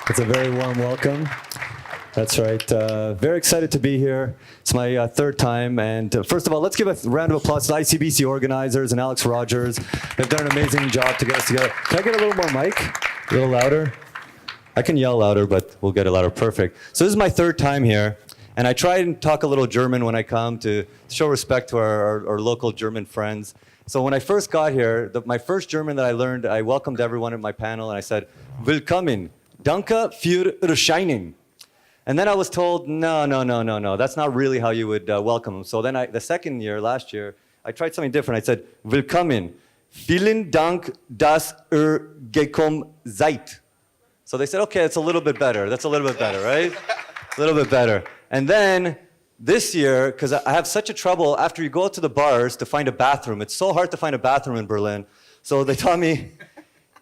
It's a very warm welcome. That's right. Very excited to be here. It's my third time. And first of all, let's give a round of applause to the ICBC organizers and Alex Rogers. They've done an amazing job to get us together. Can I get a little more mic? A little louder? I can yell louder, but we'll get it louder. Perfect. So this is my third time here. And I try and talk a little German when I come to show respect to our local German friends. So when I first got here, my first German that I learned, I welcomed everyone at my panel and I said, Willkommen, danke für Erscheinen. And then I was told, no, that's not really how you would welcome them. So then the second year, last year, I tried something different. I said, Willkommen, vielen Dank, dass gekommen seid. So they said, okay, it's a little bit better. That's a little bit better, right? A little bit better. And then this year, because I have such a trouble after you go out to the bars to find a bathroom. It's so hard to find a bathroom in Berlin. So they taught me,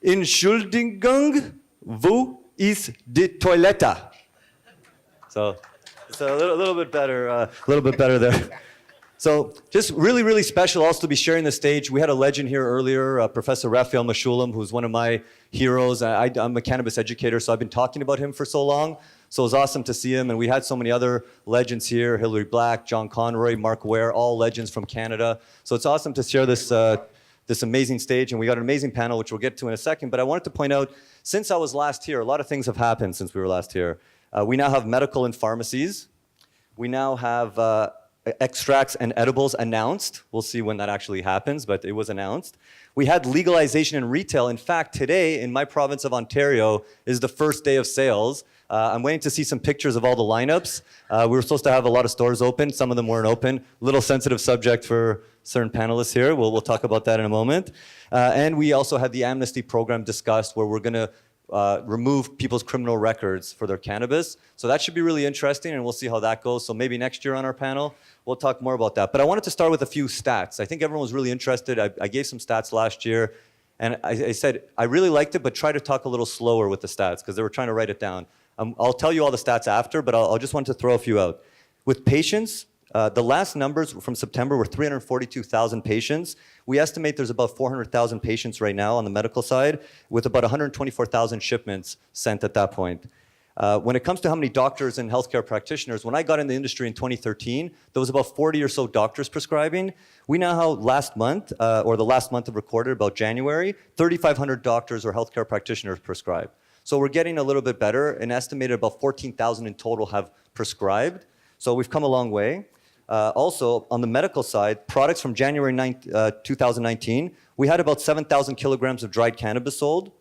Entschuldigung, wo ist die Toilette? So it's a little bit better there. So just really, really special also to be sharing the stage. We had a legend here earlier, Professor Raphael Mechoulam, who's one of my heroes. I'm a cannabis educator, so I've been talking about him for so long. So it was awesome to see him. And we had so many other legends here, Hilary Black, John Conroy, Mark Ware, all legends from Canada. So it's awesome to share this amazing stage. And we got an amazing panel, which we'll get to in a second. But I wanted to point out, since I was last here, a lot of things have happened since we were last here. We now have medical and pharmacies. We now have extracts and edibles announced. We'll see when that actually happens, but it was announced. We had legalization in retail. In fact, today in my province of Ontario is the first day of sales. I'm waiting to see some pictures of all the lineups. We were supposed to have a lot of stores open. Some of them weren't open. Little sensitive subject for certain panelists here. We'll talk about that in a moment. And we also had the amnesty program discussed where we're going to remove people's criminal records for their cannabis. So that should be really interesting, and we'll see how that goes. So maybe next year on our panel, we'll talk more about that. But I wanted to start with a few stats. I think everyone was really interested. I gave some stats last year, and I said, I really liked it, but try to talk a little slower with the stats, because they were trying to write it down. I'll tell you all the stats after, but I'll just want to throw a few out. With patients, the last numbers from September were 342,000 patients. We estimate there's about 400,000 patients right now on the medical side, with about 124,000 shipments sent at that point. When it comes to how many doctors and healthcare practitioners, when I got in the industry in 2013, there was about 40 or so doctors prescribing. We now have last month, or the last month of recorded, about January, 3,500 doctors or healthcare practitioners prescribe. So we're getting a little bit better. An estimated about 14,000 in total have prescribed. So we've come a long way. Also, on the medical side, products from January 9th, 2019, we had about 7,000 kilograms of dried cannabis sold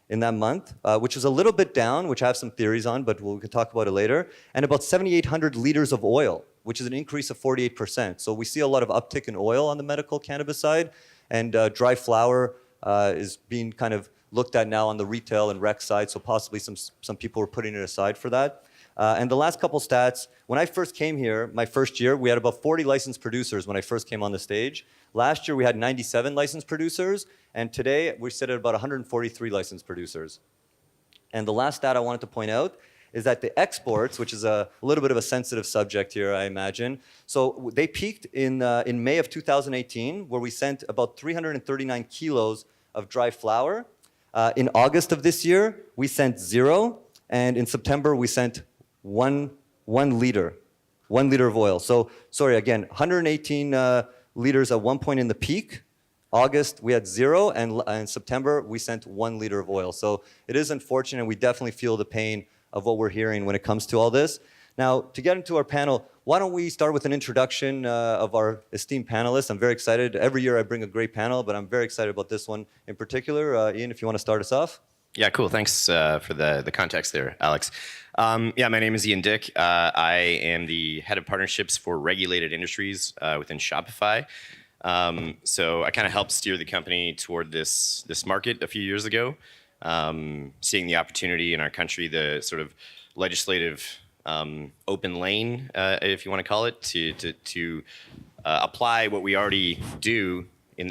in that month, which is a little bit down, which I have some theories on, but we can talk about it later, and about 7,800 liters of oil, which is an increase of 48%. So we see a lot of uptick in oil on the medical cannabis side, and dry flower is being kind of looked at now on the retail and rec side, so possibly some people are putting it aside for that. And the last couple stats, when I first came here, my first year, we had about 40 licensed producers when I first came on the stage. Last year, we had 97 licensed producers, and today, we sit at about 143 licensed producers. And the last stat I wanted to point out is that the exports, which is a little bit of a sensitive subject here, I imagine. So they peaked in May of 2018, where we sent about 339 kilos of dry flower. In August of this year, we sent 0, and in September, we sent one liter of oil. So, sorry, again, 118 liters at one point in the peak. August, we had 0, and in September, we sent 1 liter of oil. So it is unfortunate. We definitely feel the pain of what we're hearing when it comes to all this. Now, to get into our panel, why don't we start with an introduction of our esteemed panelists. I'm very excited. Every year I bring a great panel, but I'm very excited about this one in particular. Ian, if you want to start us off. Yeah, cool. Thanks for the context there, Alex. Yeah, my name is Ian Dyck. I am the head of partnerships for regulated industries within Shopify. So I kind of helped steer the company toward this market a few years ago, seeing the opportunity in our country, the sort of legislative open lane, if you want to call it, to apply what we already do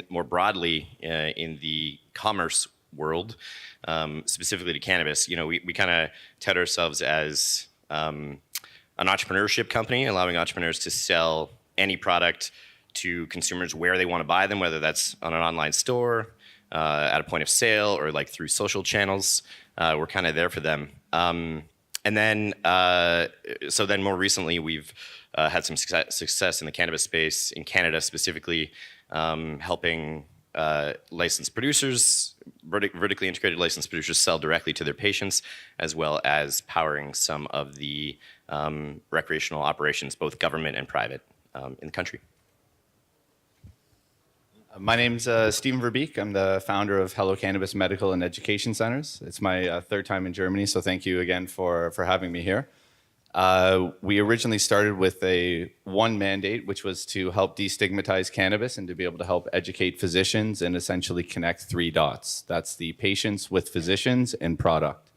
more broadly in the commerce world, specifically to cannabis. You know, we kind of tout ourselves as an entrepreneurship company, allowing entrepreneurs to sell any product to consumers where they want to buy them, whether that's on an online store, at a point of sale or like through social channels. We're kind of there for them. And then, so then more recently, we've had some success in the cannabis space, in Canada specifically, helping licensed producers, vertically integrated licensed producers sell directly to their patients, as well as powering some of the recreational operations, both government and private, in the country. My name's Stephen Verbeek. I'm the founder of Hello Cannabis Medical and Education Centers. It's my third time in Germany, so thank you again for having me here. We originally started with one mandate, which was to help destigmatize cannabis and to be able to help educate physicians and essentially connect three dots. That's the patients with physicians and product.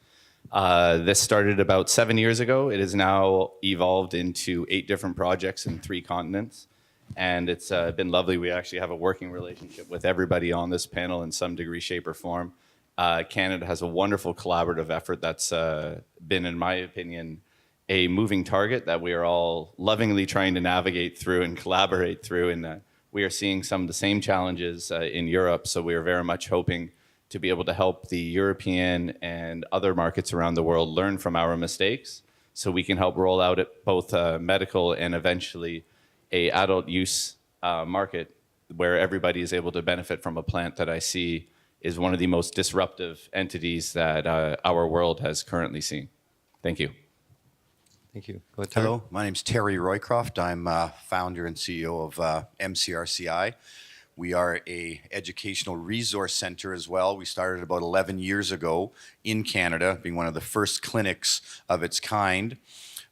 This started about 7 years ago. It has now evolved into 8 different projects in 3 continents. And it's been lovely. We actually have a working relationship with everybody on this panel in some degree, shape, or form. Canada has a wonderful collaborative effort that's been, in my opinion, a moving target that we are all lovingly trying to navigate through and collaborate through. And we are seeing some of the same challenges in Europe. So we are very much hoping to be able to help the European and other markets around the world learn from our mistakes so we can help roll out both medical and eventually a adult use market where everybody is able to benefit from a plant that I see is one of the most disruptive entities that our world has currently seen. Thank you. Thank you. Go ahead, Terry. Hello, my name's Terry Roycroft. I'm founder and CEO of MCRCI. We are a educational resource center as well. We started about 11 years ago in Canada, being one of the first clinics of its kind.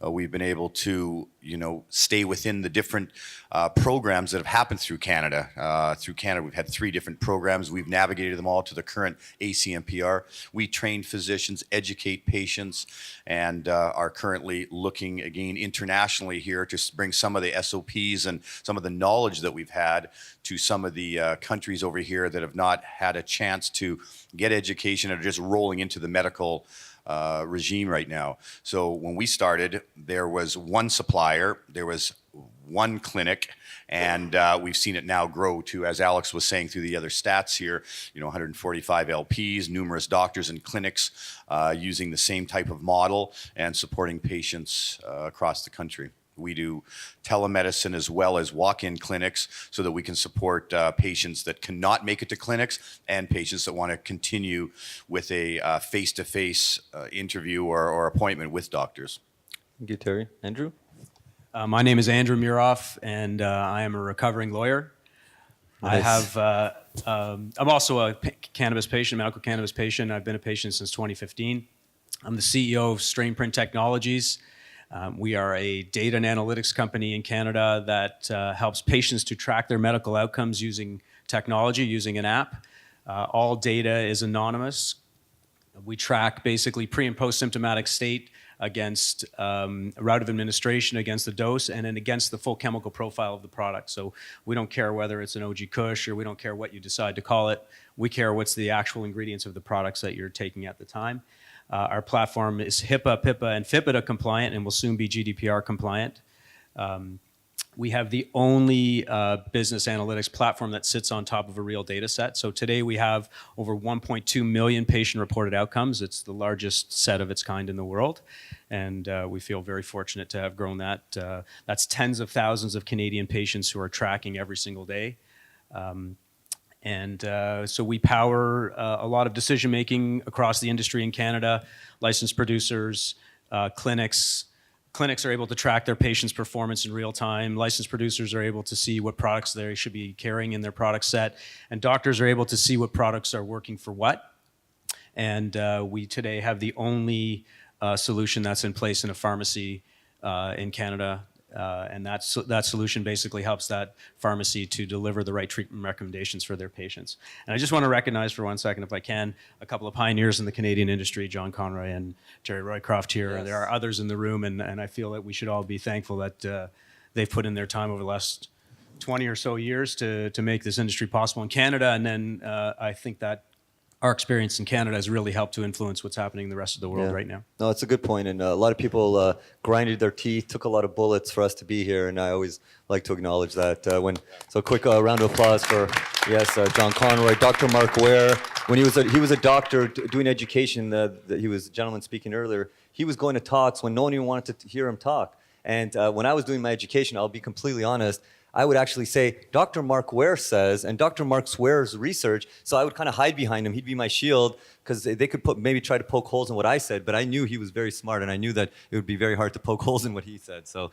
We've been able to, stay within the different programs that have happened through Canada. We've had 3 different programs. We've navigated them all to the current ACMPR. We train physicians, educate patients, and are currently looking again internationally here to bring some of the SOPs and some of the knowledge that we've had to some of the countries over here that have not had a chance to get education and are just rolling into the medical regime right now. So when we started, there was one supplier, there was one clinic, and we've seen it now grow to, as Alex was saying through the other stats here, 145 LPs, numerous doctors and clinics using the same type of model and supporting patients across the country. We do telemedicine as well as walk-in clinics so that we can support patients that cannot make it to clinics and patients that want to continue with a face-to-face interview or appointment with doctors. Thank you, Terry. Andrew? My name is Andrew Muroff, and I am a recovering lawyer. Nice. I'm also a cannabis patient, medical cannabis patient. I've been a patient since 2015. I'm the CEO of Strainprint Technologies. We are a data and analytics company in Canada that helps patients to track their medical outcomes using technology, using an app. All data is anonymous. We track basically pre- and post-symptomatic state against route of administration, against the dose, and then against the full chemical profile of the product. So we don't care whether it's an OG Kush or we don't care what you decide to call it. We care what's the actual ingredients of the products that you're taking at the time. Our platform is HIPAA, PIPA, and FIPIDA compliant and will soon be GDPR compliant. We have the only business analytics platform that sits on top of a real data set. So today we have over 1.2 million patient-reported outcomes. It's the largest set of its kind in the world. And we feel very fortunate to have grown that. That's tens of thousands of Canadian patients who are tracking every single day. So we power a lot of decision-making across the industry in Canada, licensed producers, clinics. Clinics are able to track their patients' performance in real time. Licensed producers are able to see what products they should be carrying in their product set. And doctors are able to see what products are working for what. And we today have the only solution that's in place in a pharmacy in Canada. And that solution basically helps that pharmacy to deliver the right treatment recommendations for their patients. And I just want to recognize for 1 second, if I can, a couple of pioneers in the Canadian industry, John Conroy and Jerry Roycroft here. Yes. There are others in the room, and I feel that we should all be thankful that they've put in their time over the last 20 or so years to make this industry possible in Canada. And then I think that our experience in Canada has really helped to influence what's happening in the rest of the world right now. No, it's a good point. And a lot of people grinded their teeth, took a lot of bullets for us to be here. And I always like to acknowledge that. So quick round of applause for, John Conroy, Dr. Mark Ware. When he was a doctor doing education, he was a gentleman speaking earlier. He was going to talks when no one even wanted to hear him talk. And when I was doing my education, I'll be completely honest, I would actually say, Dr. Mark Ware says, and Dr. Mark Ware's research, so I would kind of hide behind him. He'd be my shield, because they could maybe try to poke holes in what I said, but I knew he was very smart, and I knew that it would be very hard to poke holes in what he said. So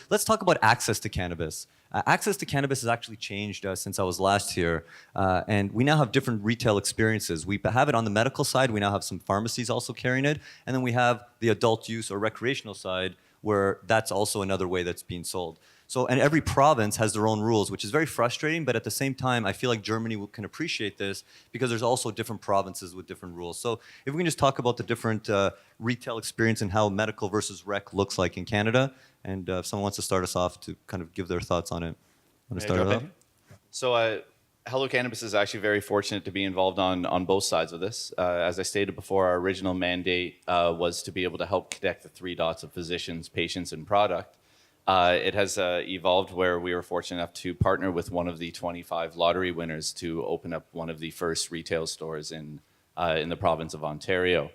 let's talk about access to cannabis. Access to cannabis has actually changed since I was last here, and we now have different retail experiences. We have it on the medical side. We now have some pharmacies also carrying it, and then we have the adult use or recreational side, where that's also another way that's being sold. So, and every province has their own rules, which is very frustrating, but at the same time, I feel like Germany can appreciate this because there's also different provinces with different rules. So if we can just talk about the different retail experience and how medical versus rec looks like in Canada, and if someone wants to start us off to kind of give their thoughts on it. Want to start it off? So Hello Cannabis is actually very fortunate to be involved on both sides of this. As I stated before, our original mandate was to be able to help connect the three dots of physicians, patients, and product. It has evolved where we were fortunate enough to partner with one of the 25 lottery winners to open up one of the first retail stores in the province of Ontario.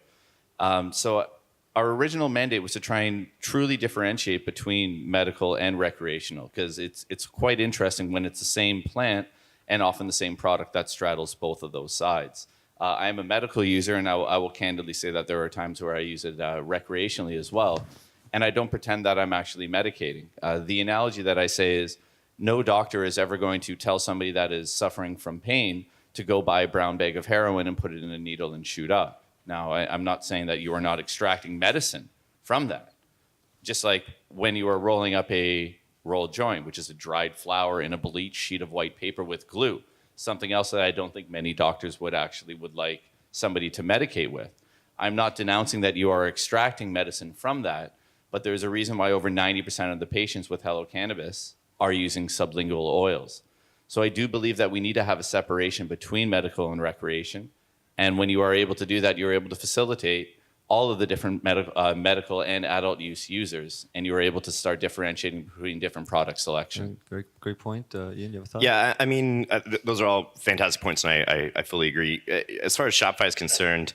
So our original mandate was to try and truly differentiate between medical and recreational, because it's quite interesting when it's the same plant and often the same product that straddles both of those sides. I am a medical user, and I will candidly say that there are times where I use it recreationally as well. And I don't pretend that I'm actually medicating. The analogy that I say is no doctor is ever going to tell somebody that is suffering from pain to go buy a brown bag of heroin and put it in a needle and shoot up. Now, I'm not saying that you are not extracting medicine from that. Just like when you are rolling up a rolled joint, which is a dried flower in a bleached sheet of white paper with glue, something else that I don't think many doctors would like somebody to medicate with. I'm not denouncing that you are extracting medicine from that, but there's a reason why over 90% of the patients with Hello Cannabis are using sublingual oils. So I do believe that we need to have a separation between medical and recreation. And when you are able to do that, you're able to facilitate all of the different medical and adult use users, and you're able to start differentiating between different product selection. Great point. Ian, you have a thought? Yeah, I mean, those are all fantastic points, and I fully agree. As far as Shopify is concerned,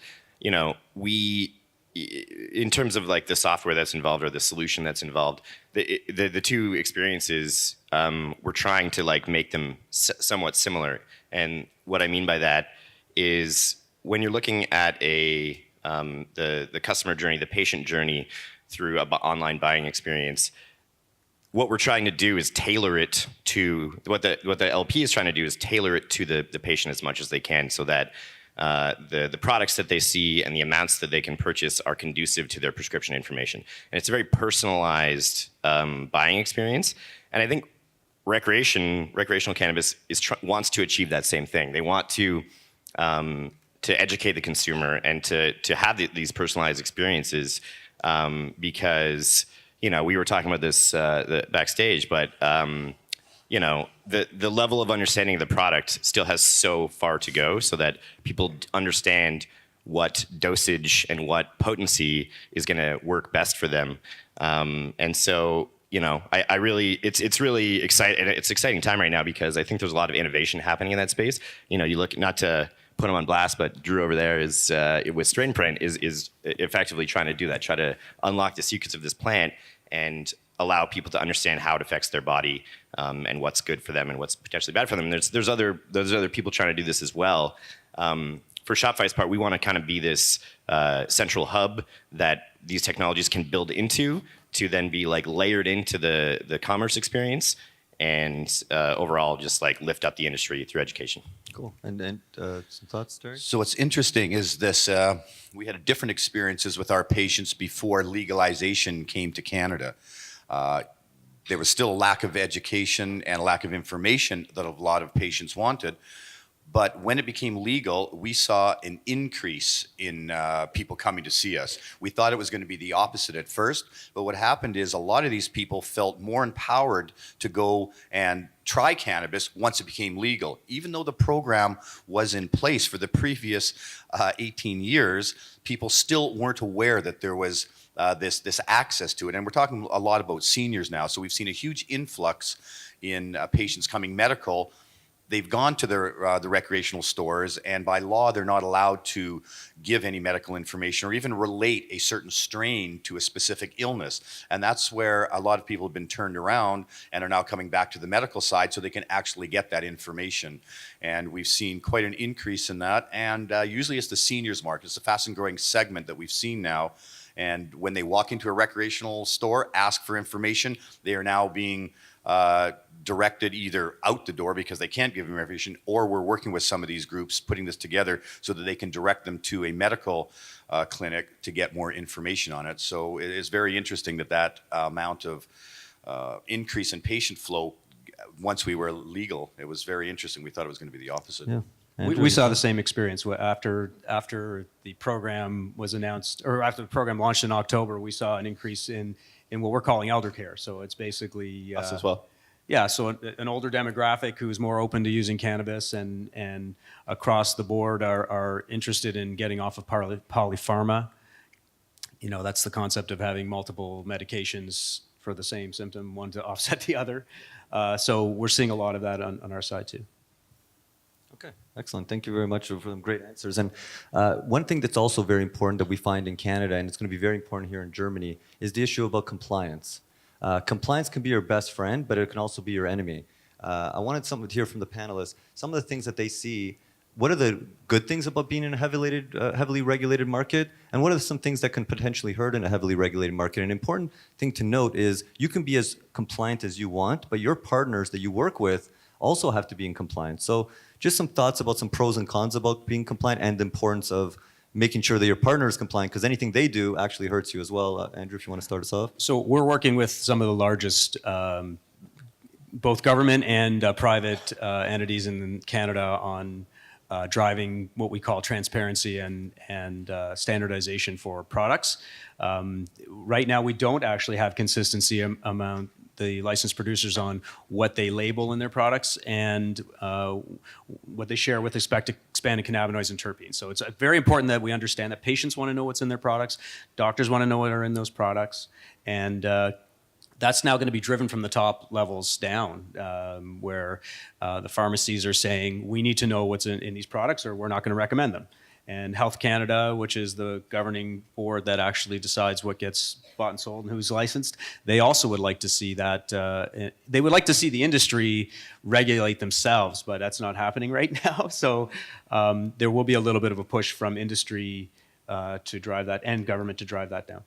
in terms of like the software that's involved or the solution that's involved, the two experiences, we're trying to like make them somewhat similar. And what I mean by that is when you're looking at the customer journey, the patient journey through an online buying experience, what we're trying to do is tailor it to what the LP is trying to do is tailor it to the patient as much as they can, so that the products that they see and the amounts that they can purchase are conducive to their prescription information. And it's a very personalized buying experience. And I think recreational cannabis wants to achieve that same thing. They want to educate the consumer and to have these personalized experiences, because we were talking about this backstage, but the level of understanding of the product still has so far to go, so that people understand what dosage and what potency is going to work best for them. And so, I really, it's really exciting. It's an exciting time right now because I think there's a lot of innovation happening in that space. You look, not to put them on blast, but Drew over there is with Strainprint is effectively trying to do that, try to unlock the secrets of this plant and allow people to understand how it affects their body, and what's good for them and what's potentially bad for them. There's other people trying to do this as well. For Shopify's part, we want to kind of be this central hub that these technologies can build into to then be like layered into the commerce experience, and overall just like lift up the industry through education. Cool. And some thoughts, Terry? So what's interesting is this, we had different experiences with our patients before legalization came to Canada. There was still a lack of education and a lack of information that a lot of patients wanted. But when it became legal, we saw an increase in people coming to see us. We thought it was going to be the opposite at first, but what happened is a lot of these people felt more empowered to go and try cannabis once it became legal. Even though the program was in place for the previous 18 years, people still weren't aware that there was this access to it. And we're talking a lot about seniors now, so we've seen a huge influx in patients coming medical. They've gone to the recreational stores, and by law, they're not allowed to give any medical information or even relate a certain strain to a specific illness. And that's where a lot of people have been turned around and are now coming back to the medical side so they can actually get that information. And we've seen quite an increase in that. And usually it's the seniors market. It's the fastest growing segment that we've seen now. And when they walk into a recreational store, ask for information, they are now being directed either out the door because they can't give them information, or we're working with some of these groups putting this together so that they can direct them to a medical clinic to get more information on it. So it is very interesting that amount of increase in patient flow once we were legal. It was very interesting. We thought it was going to be the opposite. Yeah. We saw the same experience after the program was announced, or after the program launched in October. We saw an increase in what we're calling elder care. So it's basically Us as well. Yeah, so an older demographic who's more open to using cannabis and across the board are interested in getting off of polypharma. You know, that's the concept of having multiple medications for the same symptom, one to offset the other. So we're seeing a lot of that on our side too. Okay, excellent. Thank you very much for them great answers. And one thing that's also very important that we find in Canada, and it's going to be very important here in Germany, is the issue about compliance. Compliance can be your best friend, but it can also be your enemy. I wanted someone to hear from the panelists some of the things that they see. What are the good things about being in a heavily regulated market? And what are some things that can potentially hurt in a heavily regulated market? An important thing to note is you can be as compliant as you want, but your partners that you work with also have to be in compliance. So just some thoughts about some pros and cons about being compliant and the importance of making sure that your partner is compliant, because anything they do actually hurts you as well. Andrew, if you want to start us off. So we're working with some of the largest both government and private entities in Canada on driving what we call transparency and standardization for products. Right now, we don't actually have consistency among the licensed producers on what they label in their products and what they share with respect to expanded cannabinoids and terpenes. So it's very important that we understand that patients want to know what's in their products, doctors want to know what are in those products, and that's now going to be driven from the top levels down, where the pharmacies are saying, we need to know what's in these products or we're not going to recommend them. And Health Canada, which is the governing board that actually decides what gets bought and sold and who's licensed, they also would like to see that, they would like to see the industry regulate themselves, but that's not happening right now. So there will be a little bit of a push from industry to drive that and government to drive that down.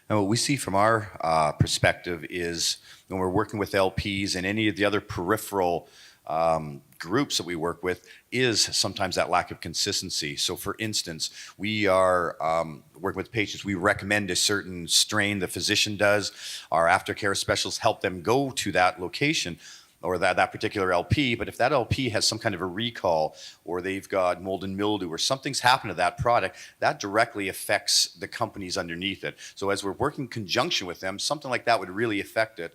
And what we see from our perspective is when we're working with LPs and any of the other peripheral groups that we work with is sometimes that lack of consistency. So for instance, we are working with patients, we recommend a certain strain, the physician does, our aftercare specialists help them go to that location or that particular LP, but if that LP has some kind of a recall or they've got mold and mildew or something's happened to that product, that directly affects the companies underneath it. So as we're working in conjunction with them, something like that would really affect it.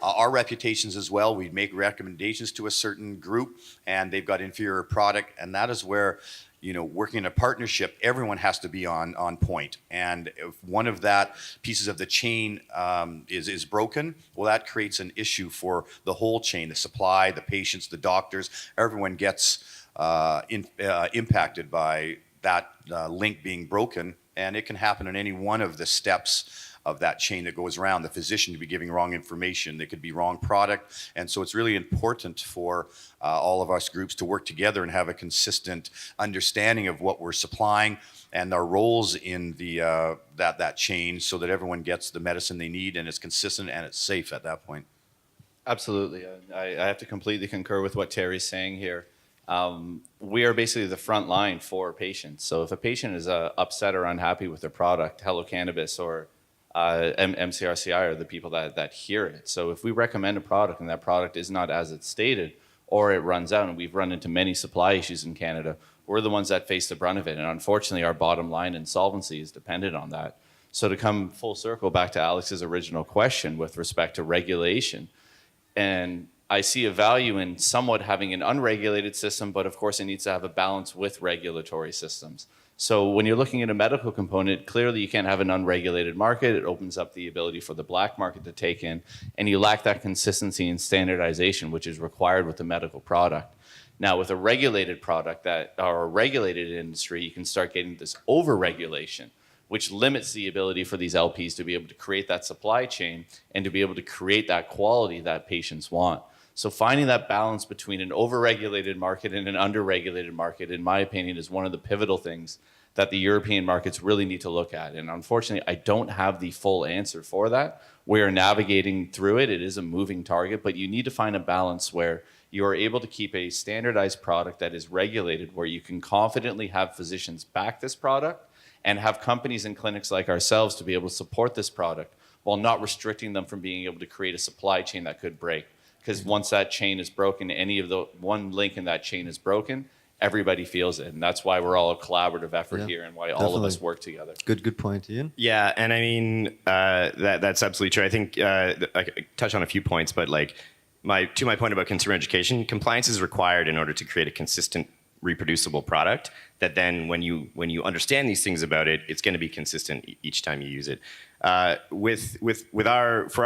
Our reputations as well, we make recommendations to a certain group and they've got inferior product, and that is where, you know, working in a partnership, everyone has to be on point. And if one of that pieces of the chain is broken, well, that creates an issue for the whole chain, the supply, the patients, the doctors, everyone gets impacted by that link being broken. And it can happen in any one of the steps of that chain that goes around. The physician could be giving wrong information, there could be wrong product, and so it's really important for all of us groups to work together and have a consistent understanding of what we're supplying and our roles in the that chain, so that everyone gets the medicine they need and it's consistent and it's safe at that point. Absolutely. I have to completely concur with what Terry's saying here. We are basically the front line for patients. So if a patient is upset or unhappy with their product, Hello Cannabis or MCRCI are the people that hear it. So if we recommend a product and that product is not as it's stated, or it runs out. And we've run into many supply issues in Canada. We're the ones that face the brunt of it. And unfortunately, our bottom line in solvency is dependent on that. So to come full circle back to Alex's original question with respect to regulation, and I see a value in somewhat having an unregulated system, but of course it needs to have a balance with regulatory systems. So when you're looking at a medical component, clearly you can't have an unregulated market. It opens up the ability for the black market to take in, and you lack that consistency and standardization, which is required with a medical product. Now, with a regulated product or a regulated industry, you can start getting this over-regulation, which limits the ability for these LPs to be able to create that supply chain and to be able to create that quality that patients want. So finding that balance between an over-regulated market and an under-regulated market, in my opinion, is one of the pivotal things that the European markets really need to look at. And unfortunately, I don't have the full answer for that. We are navigating through it. It is a moving target, but you need to find a balance where you are able to keep a standardized product that is regulated, where you can confidently have physicians back this product and have companies and clinics like ourselves to be able to support this product while not restricting them from being able to create a supply chain that could break. Because once that chain is broken, any of the one link in that chain is broken, everybody feels it. And that's why we're all a collaborative effort here and why all of us work together. Good point, Ian. Yeah, and I mean, that's absolutely true. I think I could touch on a few points, but like to my point about consumer education, compliance is required in order to create a consistent, reproducible product that then when you understand these things about it, it's going to be consistent each time you use it. For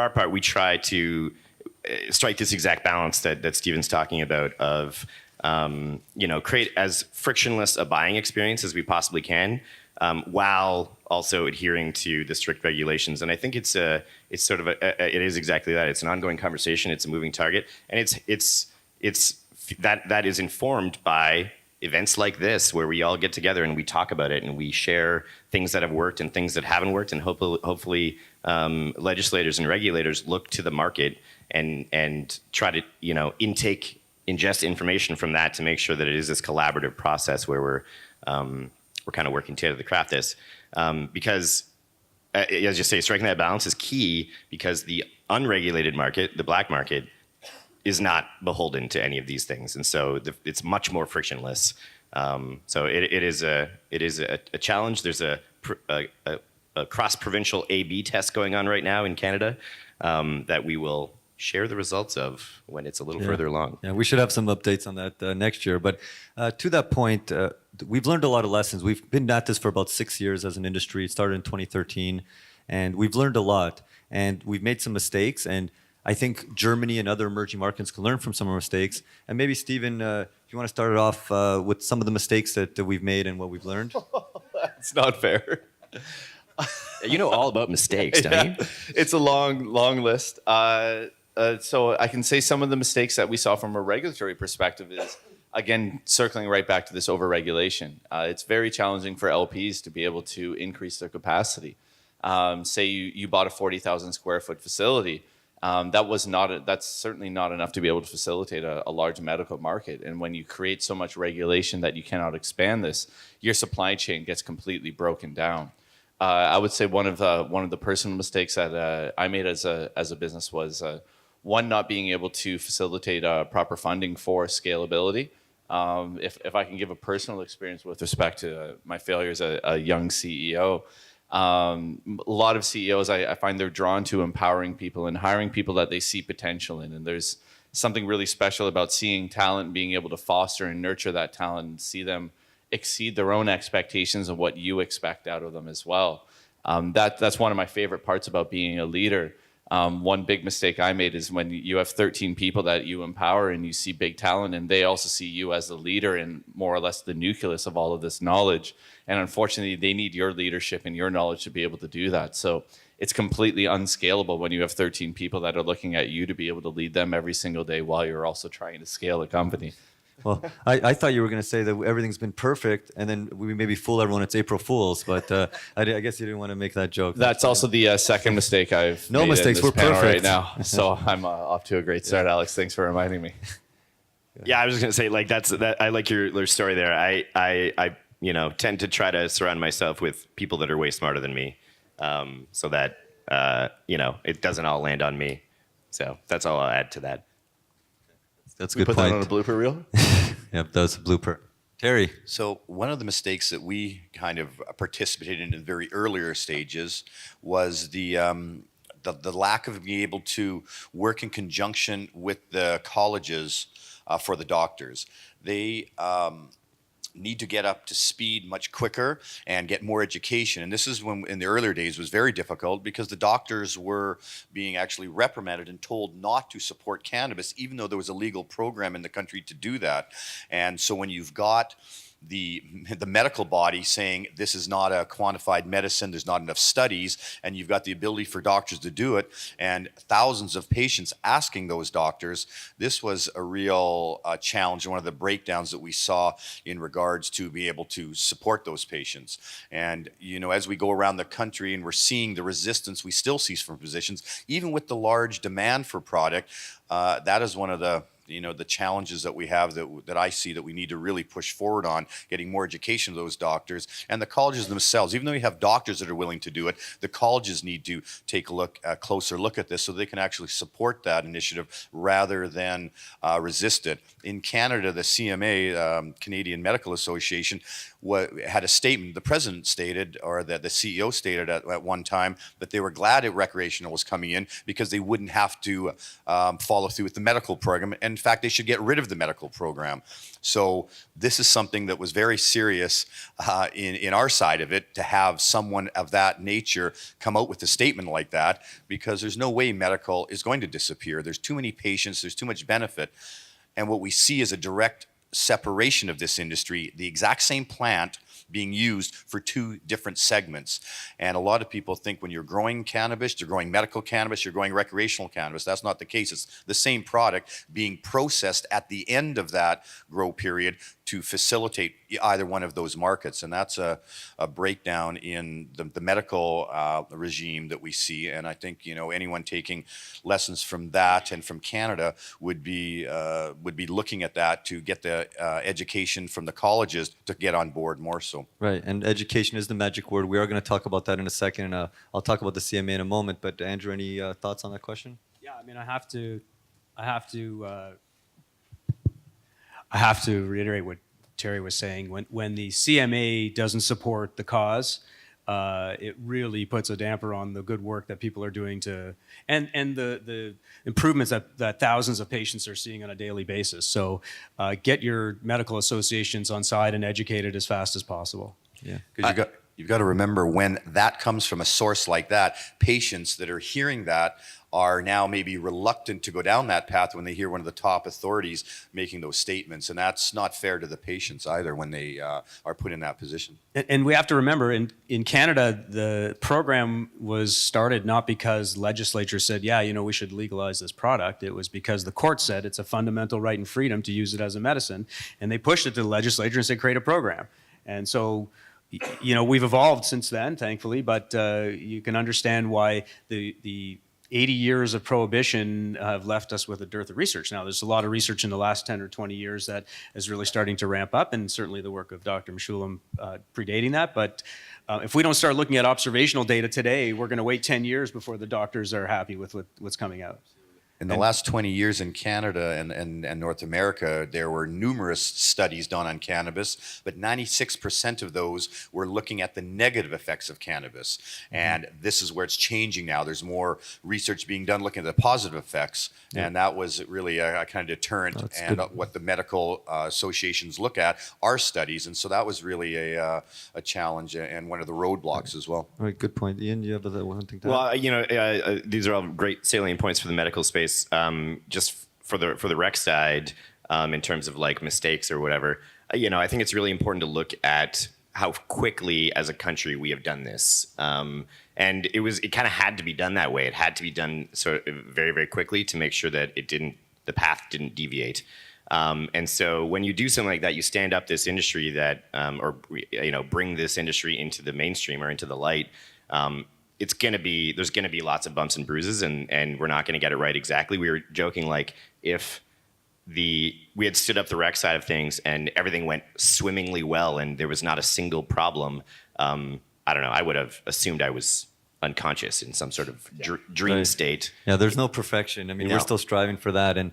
our part, we try to strike this exact balance that Stephen's talking about of create as frictionless a buying experience as we possibly can, while also adhering to the strict regulations. And I think it is exactly that. It's an ongoing conversation. It's a moving target, and that is informed by events like this, where we all get together and we talk about it and we share things that have worked and things that haven't worked, and hopefully legislators and regulators look to the market and try to ingest information from that to make sure that it is this collaborative process where we're kind of working together to craft this. Because, as you say, striking that balance is key, because the unregulated market, the black market, is not beholden to any of these things, and so it's much more frictionless. So it is a challenge. There's a cross-provincial A/B test going on right now in Canada that we will share the results of when it's a little further along. Yeah, we should have some updates on that next year. But to that point, we've learned a lot of lessons. We've been at this for about 6 years as an industry. It started in 2013, and we've learned a lot. And we've made some mistakes, and I think Germany and other emerging markets can learn from some of our mistakes. And maybe, Stephen, if you want to start it off with some of the mistakes that we've made and what we've learned. That's not fair. You know all about mistakes, don't you? It's a long list. So I can say some of the mistakes that we saw from a regulatory perspective is, again, circling right back to this overregulation. It's very challenging for LPs to be able to increase their capacity. Say you bought a 40,000 square foot facility. That's certainly not enough to be able to facilitate a large medical market. And when you create so much regulation that you cannot expand this, your supply chain gets completely broken down. I would say one of the personal mistakes that I made as a business was one, not being able to facilitate proper funding for scalability. If I can give a personal experience with respect to my failure as a young CEO, a lot of CEOs, I find they're drawn to empowering people and hiring people that they see potential in. And there's something really special about seeing talent and being able to foster and nurture that talent and see them exceed their own expectations of what you expect out of them as well. That's one of my favorite parts about being a leader. One big mistake I made is when you have 13 people that you empower and you see big talent, and they also see you as the leader and more or less the nucleus of all of this knowledge. And unfortunately, they need your leadership and your knowledge to be able to do that. So it's completely unscalable when you have 13 people that are looking at you to be able to lead them every single day while you're also trying to scale a company. Well, I thought you were going to say that everything's been perfect, and then we maybe fool everyone it's April Fool's, but I guess you didn't want to make that joke. That's also the second mistake I've no made mistakes. in this We're panel perfect right now. So I'm off to a great start, Alex. Thanks for reminding me. Yeah, I was just gonna say, like, I like your story there. I tend to try to surround myself with people that are way smarter than me, so that it doesn't all land on me. So that's all I'll add to that. That's a We good put point. that on a blooper reel. Yep, that was a blooper. Terry. So one of the mistakes that we kind of participated in very earlier stages was the lack of being able to work in conjunction with the colleges for the doctors. They need to get up to speed much quicker and get more education. And this is when, in the earlier days, was very difficult because the doctors were being actually reprimanded and told not to support cannabis, even though there was a legal program in the country to do that. And so when you've got the medical body saying this is not a quantified medicine, there's not enough studies, and you've got the ability for doctors to do it, and thousands of patients asking those doctors, this was a real challenge, one of the breakdowns that we saw in regards to being able to support those patients. And as we go around the country and we're seeing the resistance we still see from physicians, even with the large demand for product, that is one of the challenges that we have that I see that we need to really push forward on, getting more education to those doctors and the colleges themselves. Even though you have doctors that are willing to do it, the colleges need to take a closer look at this so they can actually support that initiative rather than resist it. In Canada, the CMA, Canadian Medical Association, had a statement. The president stated, or the CEO stated at one time, that they were glad that recreational was coming in because they wouldn't have to follow through with the medical program. And in fact, they should get rid of the medical program. So this is something that was very serious in our side of it, to have someone of that nature come out with a statement like that, because there's no way medical is going to disappear. There's too many patients, there's too much benefit. And what we see is a direct separation of this industry, the exact same plant being used for two different segments. And a lot of people think when you're growing cannabis, you're growing medical cannabis, you're growing recreational cannabis. That's not the case. It's the same product being processed at the end of that grow period to facilitate either one of those markets. And that's a breakdown in the medical regime that we see. And I think anyone taking lessons from that and from Canada would be looking at that to get the education from the colleges to get on board more so. Right, and education is the magic word. We are going to talk about that in a second, and I'll talk about the CMA in a moment. But Andrew, any thoughts on that question? Yeah, I mean, I have to reiterate what Terry was saying. When the CMA doesn't support the cause, it really puts a damper on the good work that people are doing and the improvements that thousands of patients are seeing on a daily basis. So get your medical associations on side and educated as fast as possible. Yeah. Because you've got to remember, when that comes from a source like that, patients that are hearing that are now maybe reluctant to go down that path when they hear one of the top authorities making those statements. And that's not fair to the patients either when they are put in that position. And we have to remember, in Canada, the program was started not because legislature said, we should legalize this product. It was because the court said it's a fundamental right and freedom to use it as a medicine. And they pushed it to the legislature and said, create a program. And so, we've evolved since then, thankfully, but you can understand why the 80 years of prohibition have left us with a dearth of research. Now, there's a lot of research in the last 10 or 20 years that is really starting to ramp up, and certainly the work of Dr. Meshulam predating that. But if we don't start looking at observational data today, we're going to wait 10 years before the doctors are happy with what's coming out. In the last 20 years in Canada and North America, there were numerous studies done on cannabis, but 96% of those were looking at the negative effects of cannabis. And this is where it's changing now. There's more research being done looking at the positive effects. Yeah. And that was really a kind of deterrent. And what the medical associations look at are studies. And so that was really a challenge and one of the roadblocks as well. All right, good point. Ian, you have one thing to add? Well, these are all great salient points for the medical space. Just for the rec side, in terms of like mistakes or whatever, I think it's really important to look at how quickly as a country we have done this. And it kind of had to be done that way. It had to be done very, very quickly to make sure that the path didn't deviate. And so when you do something like that, you stand up this industry bring this industry into the mainstream or into the light. There's going to be lots of bumps and bruises, and we're not going to get it right exactly. We were joking, like, if we had stood up the rec side of things and everything went swimmingly well and there was not a single problem, I don't know, I would have assumed I was unconscious in some sort of dream state. Yeah, there's no perfection. I mean, No. we're still striving for that. And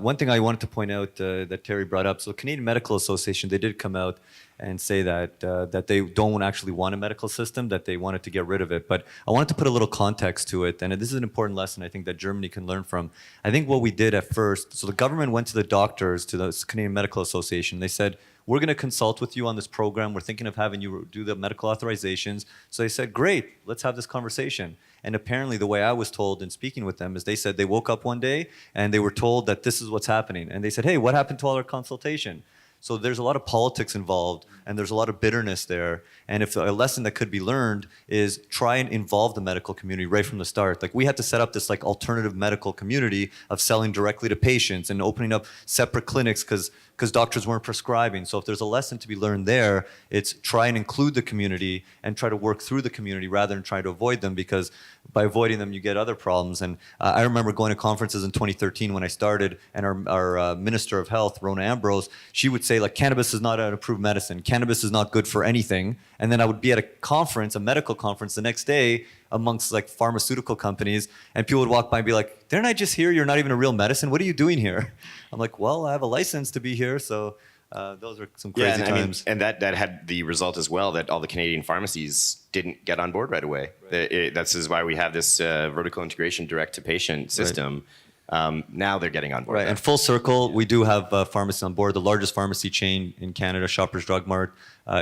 one thing I wanted to point out that Terry brought up, so Canadian Medical Association, they did come out and say that that they don't actually want a medical system, that they wanted to get rid of it. But I wanted to put a little context to it, and this is an important lesson I think that Germany can learn from. I think what we did at first, so the government went to the doctors, to the Canadian Medical Association, they said, we're going to consult with you on this program. We're thinking of having you do the medical authorizations. So they said, great, let's have this conversation. And apparently the way I was told in speaking with them is they said they woke up one day and they were told that this is what's happening. And they said, hey, what happened to all our consultation? So there's a lot of politics involved and there's a lot of bitterness there. And if a lesson that could be learned is try and involve the medical community right from the start. Like we had to set up this like alternative medical community of selling directly to patients and opening up separate clinics because doctors weren't prescribing. So if there's a lesson to be learned there, it's try and include the community and try to work through the community rather than try to avoid them, because by avoiding them, you get other problems. And I remember going to conferences in 2013 when I started, and our Minister of Health, Rona Ambrose, she would say, like, cannabis is not an approved medicine. Cannabis is not good for anything. And then I would be at a conference, a medical conference, the next day amongst like pharmaceutical companies, and people would walk by and be like, didn't I just hear you're not even a real medicine? What are you doing here? I'm like, well, I have a license to be here. So those are some crazy times. And that had the result as well that all the Canadian pharmacies didn't get on board right away. This is why we have this vertical integration direct-to-patient system. Now they're getting on board. Right, and full circle, we do have pharmacists on board. The largest pharmacy chain in Canada, Shoppers Drug Mart,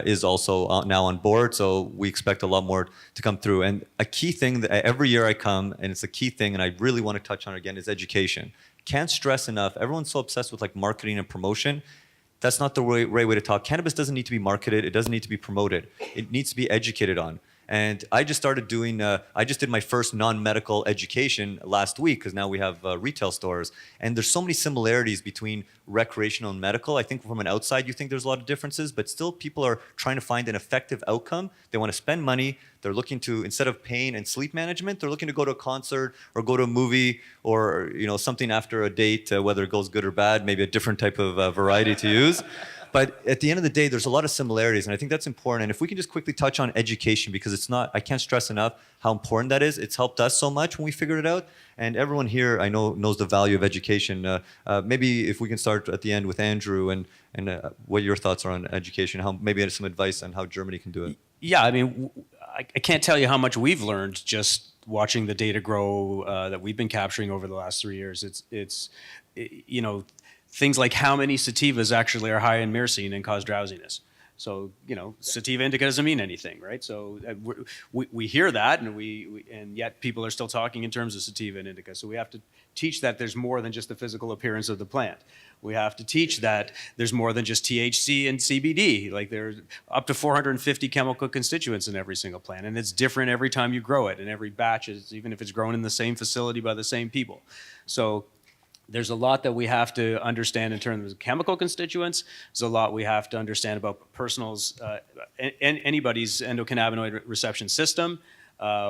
is also now on board. So we expect a lot more to come through. And a key thing that every year I come, and it's a key thing, and I really want to touch on it again, is education. Can't stress enough. Everyone's so obsessed with like marketing and promotion. That's not the right way to talk. Cannabis doesn't need to be marketed. It doesn't need to be promoted. It needs to be educated on. And I just started doing, I just did my first non-medical education last week because now we have retail stores. And there's so many similarities between recreational and medical. I think from an outside, you think there's a lot of differences, but still people are trying to find an effective outcome. They want to spend money. They're looking to, instead of pain and sleep management, they're looking to go to a concert or go to a movie or something after a date, whether it goes good or bad, maybe a different type of variety to use. But at the end of the day, there's a lot of similarities, and I think that's important. And if we can just quickly touch on education, because it's not, I can't stress enough how important that is. It's helped us so much when we figured it out, and everyone here I know knows the value of education. Maybe if we can start at the end with Andrew and what your thoughts are on education, how maybe some advice on how Germany can do it. Yeah, I mean, I can't tell you how much we've learned just watching the data grow that we've been capturing over the last 3 years. It's things like how many sativas actually are high in myrcene and cause drowsiness. So, sativa indica doesn't mean anything, right? So we hear that, and yet people are still talking in terms of sativa and indica. So we have to teach that there's more than just the physical appearance of the plant. We have to teach that there's more than just THC and CBD. Like there's up to 450 chemical constituents in every single plant, and it's different every time you grow it, and every batch is, even if it's grown in the same facility by the same people. So there's a lot that we have to understand in terms of chemical constituents. There's a lot we have to understand about anybody's endocannabinoid reception system,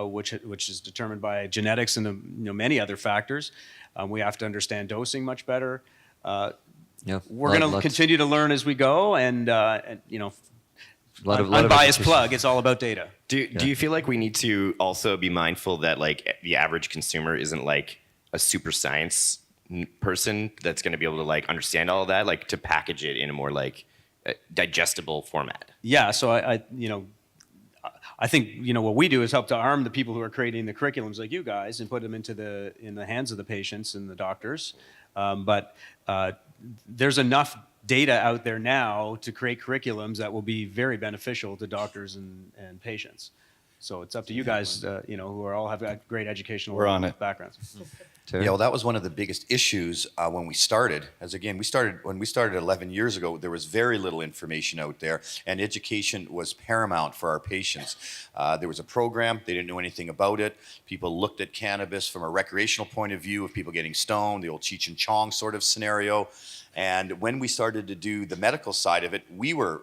which is determined by genetics and many other factors. We have to understand dosing much better. We're going to continue to learn as we go, and unbiased plug. It's all about data. Do you feel like we need to also be mindful that like the average consumer isn't like a super science person that's going to be able to like understand all of that, like to package it in a more like digestible format? Yeah, so I think what we do is help to arm the people who are creating the curriculums like you guys and put them in the hands of the patients and the doctors. But there's enough data out there now to create curriculums that will be very beneficial to doctors and patients. So it's up to you guys, who are all have got great educational backgrounds. Yeah, well, that was one of the biggest issues when we started. When we started 11 years ago, there was very little information out there, and education was paramount for our patients. There was a program, they didn't know anything about it. People looked at cannabis from a recreational point of view of people getting stoned, the old Cheech and Chong sort of scenario. And when we started to do the medical side of it, we were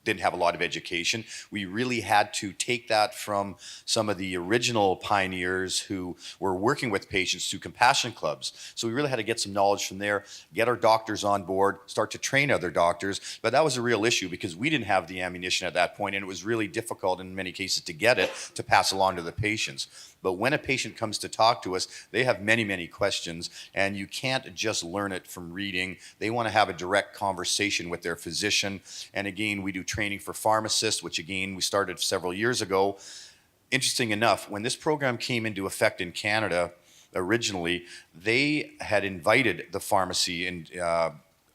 didn't have a lot of education. We really had to take that from some of the original pioneers who were working with patients through compassion clubs. So we really had to get some knowledge from there, get our doctors on board, start to train other doctors. But that was a real issue because we didn't have the ammunition at that point, and it was really difficult in many cases to get it to pass along to the patients. But when a patient comes to talk to us, they have many, many questions, and you can't just learn it from reading. They want to have a direct conversation with their physician. And again, we do training for pharmacists, which again, we started several years ago. Interesting enough, when this program came into effect in Canada, originally, they had invited the pharmacy and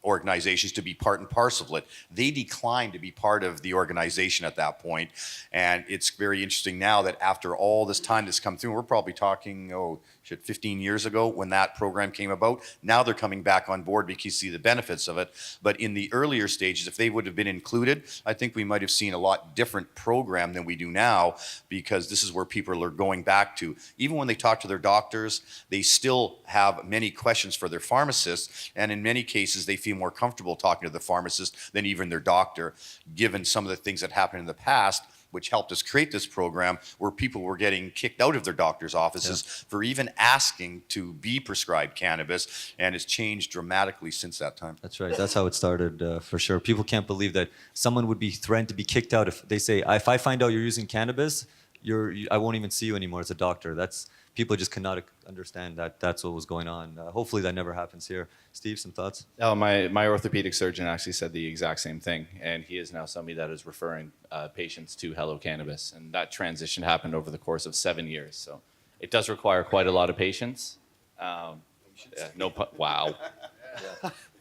organizations to be part and parcel of it. They declined to be part of the organization at that point. And it's very interesting now that after all this time that's come through, we're probably talking, 15 years ago when that program came about. Now they're coming back on board because you see the benefits of it. But in the earlier stages, if they would have been included, I think we might have seen a lot different program than we do now, because this is where people are going back to. Even when they talk to their doctors, they still have many questions for their pharmacists. And in many cases, they feel more comfortable talking to the pharmacist than even their doctor, given some of the things that happened in the past, which helped us create this program, where people were getting kicked out of their doctor's offices for even asking to be prescribed cannabis, and it's changed dramatically since that time. That's right. That's how it started, for sure. People can't believe that someone would be threatened to be kicked out if they say, if I find out you're using cannabis, I won't even see you anymore as a doctor. People just cannot understand that that's what was going on. Hopefully that never happens here. Steve, some thoughts? Oh, my orthopedic surgeon actually said the exact same thing, and he is now somebody that is referring patients to Hello Cannabis, and that transition happened over the course of 7 years. So it does require quite a lot of patience. Wow.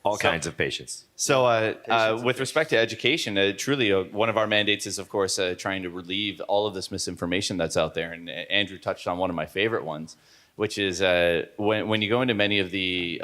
All kinds of patients. So with respect to education, truly one of our mandates is, of course, trying to relieve all of this misinformation that's out there. And Andrew touched on one of my favorite ones, which is when you go into many of the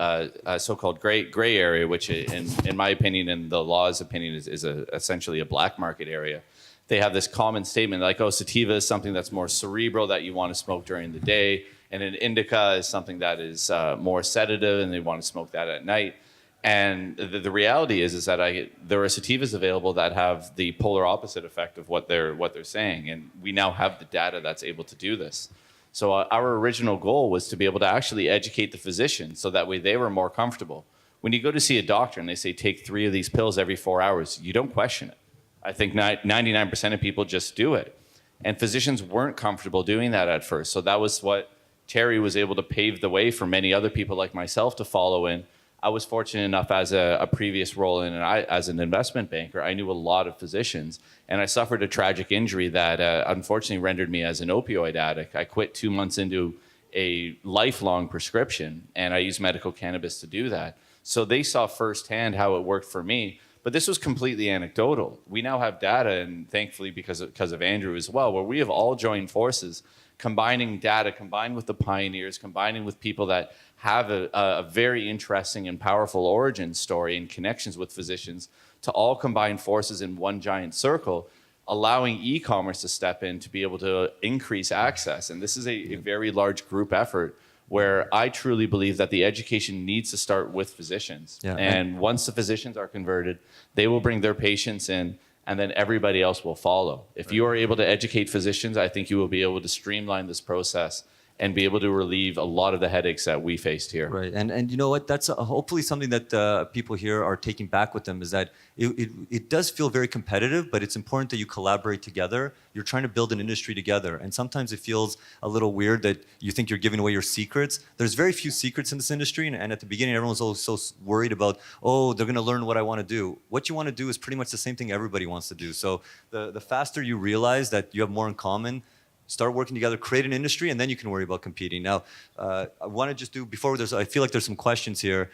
so-called gray area, which in my opinion and the law's opinion is essentially a black market area. They have this common statement like, sativa is something that's more cerebral that you want to smoke during the day, and an indica is something that is more sedative and they want to smoke that at night. And the reality is that there are sativas available that have the polar opposite effect of what they're saying, and we now have the data that's able to do this. So our original goal was to be able to actually educate the physician so that way they were more comfortable. When you go to see a doctor and they say take 3 of these pills every 4 hours, you don't question it. I think 99% of people just do it. And physicians weren't comfortable doing that at first. So that was what Terry was able to pave the way for many other people like myself to follow in. I was fortunate enough as a previous role as an investment banker, I knew a lot of physicians, and I suffered a tragic injury that unfortunately rendered me as an opioid addict. I quit 2 months into a lifelong prescription, and I used medical cannabis to do that. So they saw firsthand how it worked for me, but this was completely anecdotal. We now have data, and thankfully because of Andrew as well, where we have all joined forces, combining data, combined with the pioneers, combining with people that have a very interesting and powerful origin story and connections with physicians, to all combine forces in one giant circle, allowing e-commerce to step in to be able to increase access. And this is a very large group effort where I truly believe that the education needs to start with physicians. Yeah. And once the physicians are converted, they will bring their patients in, and then everybody else will follow. If you are able to educate physicians, I think you will be able to streamline this process and be able to relieve a lot of the headaches that we faced here. Right, and you know what? That's hopefully something that people here are taking back with them, is that it does feel very competitive, but it's important that you collaborate together. You're trying to build an industry together, and sometimes it feels a little weird that you think you're giving away your secrets. There's very few secrets in this industry, and at the beginning, everyone's always so worried about, they're going to learn what I want to do. What you want to do is pretty much the same thing everybody wants to do. So the faster you realize that you have more in common, start working together, create an industry, and then you can worry about competing. Now, I want to just do, I feel like there's some questions here.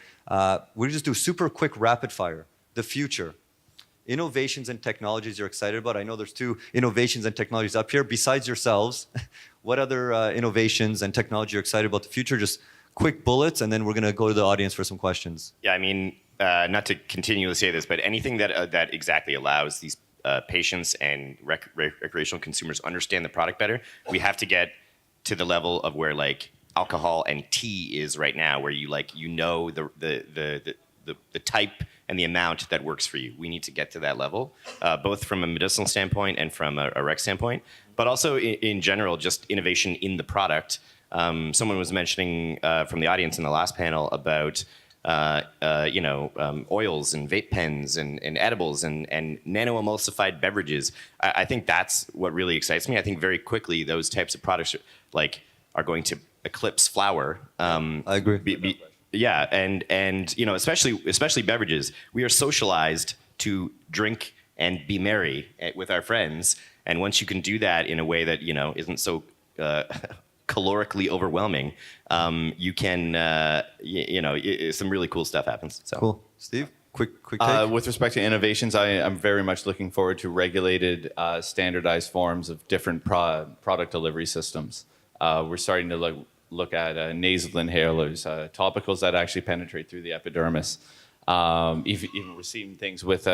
We'll just do super quick rapid fire. The future. Innovations and technologies you're excited about. I know there's 2 innovations and technologies up here. Besides yourselves, what other innovations and technology you're excited about the future? Just quick bullets, and then we're going to go to the audience for some questions. Yeah, I mean, not to continually say this, but anything that exactly allows these patients and recreational consumers understand the product better. We have to get to the level of where like alcohol and tea is right now, where you know the type and the amount that works for you. We need to get to that level, both from a medicinal standpoint and from a rec standpoint, but also in general, just innovation in the product. Someone was mentioning from the audience in the last panel about oils and vape pens and edibles and nano-emulsified beverages. I think that's what really excites me. I think very quickly those types of products are going to eclipse flour. I agree. Yeah, and especially beverages. We are socialized to drink and be merry with our friends, and once you can do that in a way that isn't so calorically overwhelming, you can some really cool stuff happens. So Cool. Steve, quick take. With respect to innovations, I'm very much looking forward to regulated, standardized forms of different product delivery systems. We're starting to look at nasal inhalers, topicals that actually penetrate through the epidermis. Even we're seeing things with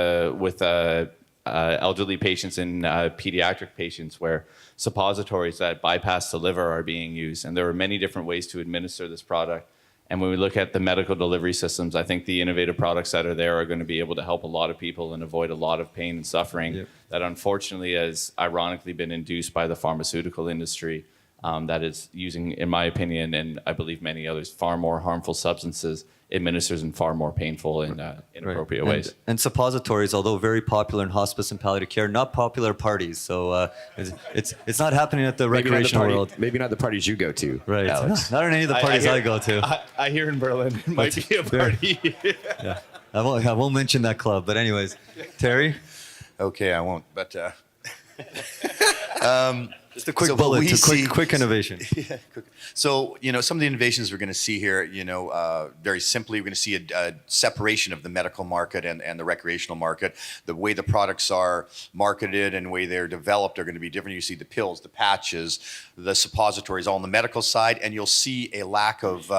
elderly patients and pediatric patients where suppositories that bypass the liver are being used. And there are many different ways to administer this product. And when we look at the medical delivery systems, I think the innovative products that are there are going to be able to help a lot of people and avoid a lot of pain and suffering that unfortunately has ironically been induced by the pharmaceutical industry that is using, in my opinion, and I believe many others, far more harmful substances, administers in far more painful and inappropriate ways. And suppositories, although very popular in hospice and palliative care, not popular at parties. So it's not happening at the recreational world. Maybe not the parties you go to, Right. Alex. Not in any of the parties I go to. I hear in Berlin it might be a party. Yeah. I won't mention that club. But anyways, Terry? Okay, I won't. But Just a quick So what bullet we to see- quick innovation. yeah, so some of the innovations we're going to see here, very simply, we're going to see a separation of the medical market and the recreational market. The way the products are marketed and the way they're developed are going to be different. You see the pills, the patches, the suppositories, all on the medical side, and you'll see a lack of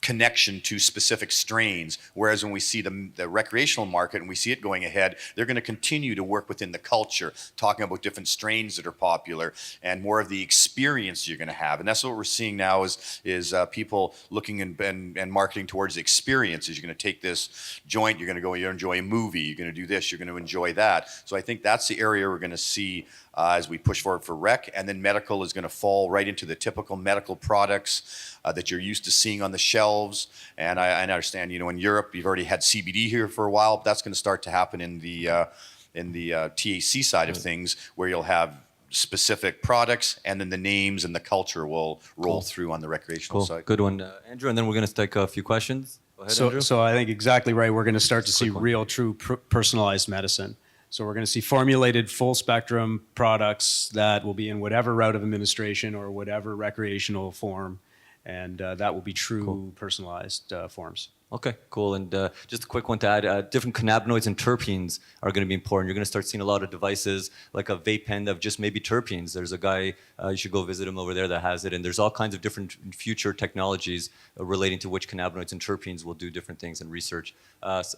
connection to specific strains. Whereas when we see the recreational market and we see it going ahead, they're going to continue to work within the culture, talking about different strains that are popular and more of the experience you're going to have. And that's what we're seeing now is people looking and marketing towards the experiences. You're going to take this joint, you're going to enjoy a movie, you're going to do this, you're going to enjoy that. So I think that's the area we're going to see as we push forward for rec, and then medical is going to fall right into the typical medical products that you're used to seeing on the shelves. And I understand, in Europe, you've already had CBD here for a while, but that's going to start to happen in the THC side of things, where you'll have specific products, and then the names and the culture will roll through on the recreational side. Good one, Andrew. And then we're going to take a few questions. Go ahead, Andrew. So I think exactly right. We're going to start to see real, true personalized medicine. So we're going to see formulated full spectrum products that will be in whatever route of administration or whatever recreational form. And that will be true personalized forms. Okay, cool. And just a quick one to add, different cannabinoids and terpenes are going to be important. You're going to start seeing a lot of devices like a vape pen of just maybe terpenes. There's a guy, you should go visit him over there, that has it. And there's all kinds of different future technologies relating to which cannabinoids and terpenes will do different things in research.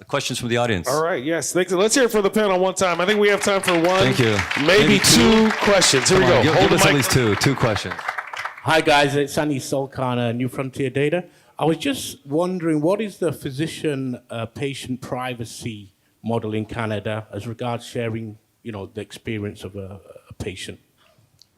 Questions from the audience? All right, yes. Thanks. Let's hear it for the panel one time. I think we have time for one, Thank you. maybe two questions. Here we go. Give Hold the us at mic. least two questions. Hi guys, it's Andy Solkana, New Frontier Data. I was just wondering, what is the physician-patient privacy model in Canada as regards sharing, the experience of a patient?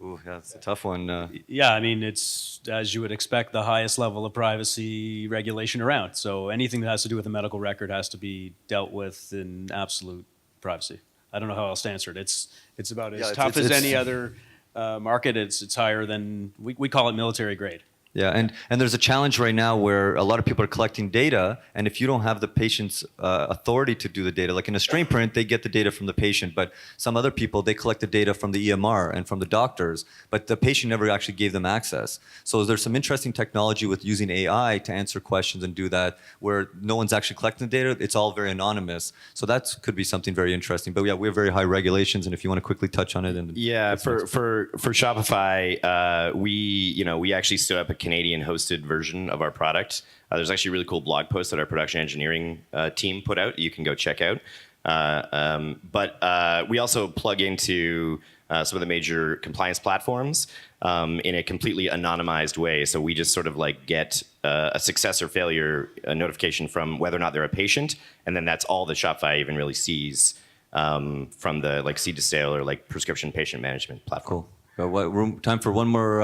Ooh, yeah, that's a tough one. Yeah, I mean, it's, as you would expect, the highest level of privacy regulation around. So anything that has to do with a medical record has to be dealt with in absolute privacy. I don't know how else to answer it. It's about as tough as any other market. It's higher than, we call it military grade. Yeah, and there's a challenge right now where a lot of people are collecting data, and if you don't have the patient's authority to do the data, like in a Strainprint, they get the data from the patient, but some other people, they collect the data from the EMR and from the doctors, but the patient never actually gave them access. So there's some interesting technology with using AI to answer questions and do that, where no one's actually collecting the data, it's all very anonymous. So that could be something very interesting. But yeah, we have very high regulations, and if you want to quickly touch on it. Yeah, for Shopify, we actually stood up a Canadian-hosted version of our product. There's actually a really cool blog post that our production engineering team put out. You can go check out. But we also plug into some of the major compliance platforms in a completely anonymized way. So we just sort of like get a success or failure notification from whether or not they're a patient, and then that's all that Shopify even really sees from the like seed to sale or like prescription patient management platform. Cool. Time for one more.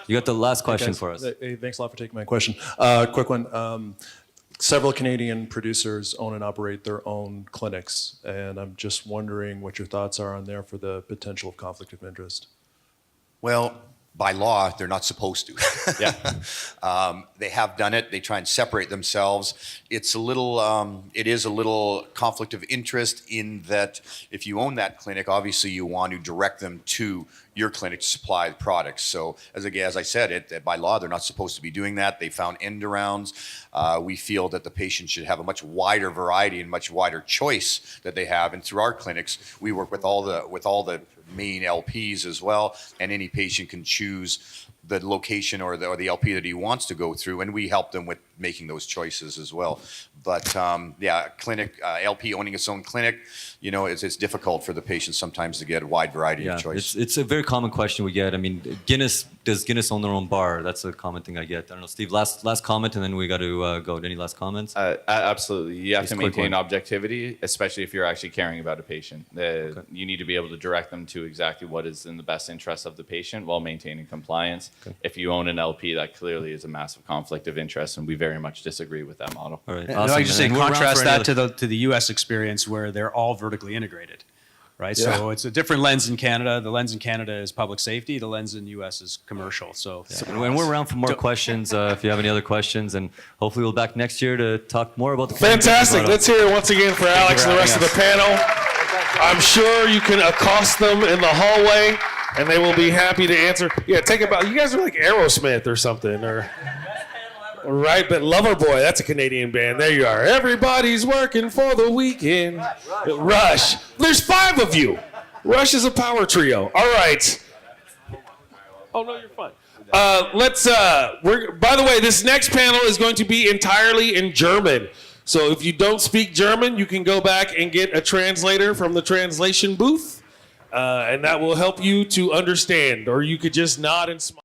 You got the last question for us. Hey, thanks a lot for taking my question. Quick one. Several Canadian producers own and operate their own clinics, and I'm just wondering what your thoughts are on there for the potential of conflict of interest. Well, by law, they're not supposed to. Yeah. They have done it. They try and separate themselves. It is a little conflict of interest in that if you own that clinic, obviously you want to direct them to your clinic to supply the products. So as I said, by law, they're not supposed to be doing that. They found end arounds. We feel that the patient should have a much wider variety and much wider choice that they have. And through our clinics, we work with all the main LPs as well, and any patient can choose the location or the LP that he wants to go through, and we help them with making those choices as well. But LP owning its own clinic, it's difficult for the patient sometimes to get a wide variety of choice. It's a very common question we get. I mean, does Guinness own their own bar? That's a common thing I get. I don't know, Steve, last comment, and then we got to go. Any last comments? Absolutely. You have Just to a quick maintain one. objectivity, especially if you're actually caring about a patient. You need to be able to direct them to exactly what is in the best interest of the patient while maintaining compliance. If you own an LP, that clearly is a massive conflict of interest, and we very much disagree with that model. All right. And Awesome. I just say And we're around contrast for that any to the U.S. experience where they're all vertically integrated, right? Yeah. So it's a different lens in Canada. The lens in Canada is public safety. The lens in the U.S. is commercial. So And we're around for more questions. If you have any other questions, and hopefully we'll be back next year to talk more about the Fantastic. Let's hear it once again for Alex and the rest of the panel. I'm sure you can accost them in the hallway, and they will be happy to answer. Yeah, take about. You guys are like Aerosmith or something, or right? But Loverboy, that's a Canadian band. There you are. Everybody's working for the weekend. Rush. There's 5 of you. Rush is a power trio. All right. Oh no, you're fine. By the way, this next panel is going to be entirely in German. So if you don't speak German, you can go back and get a translator from the translation booth, and that will help you to understand. Or you could just nod and smile.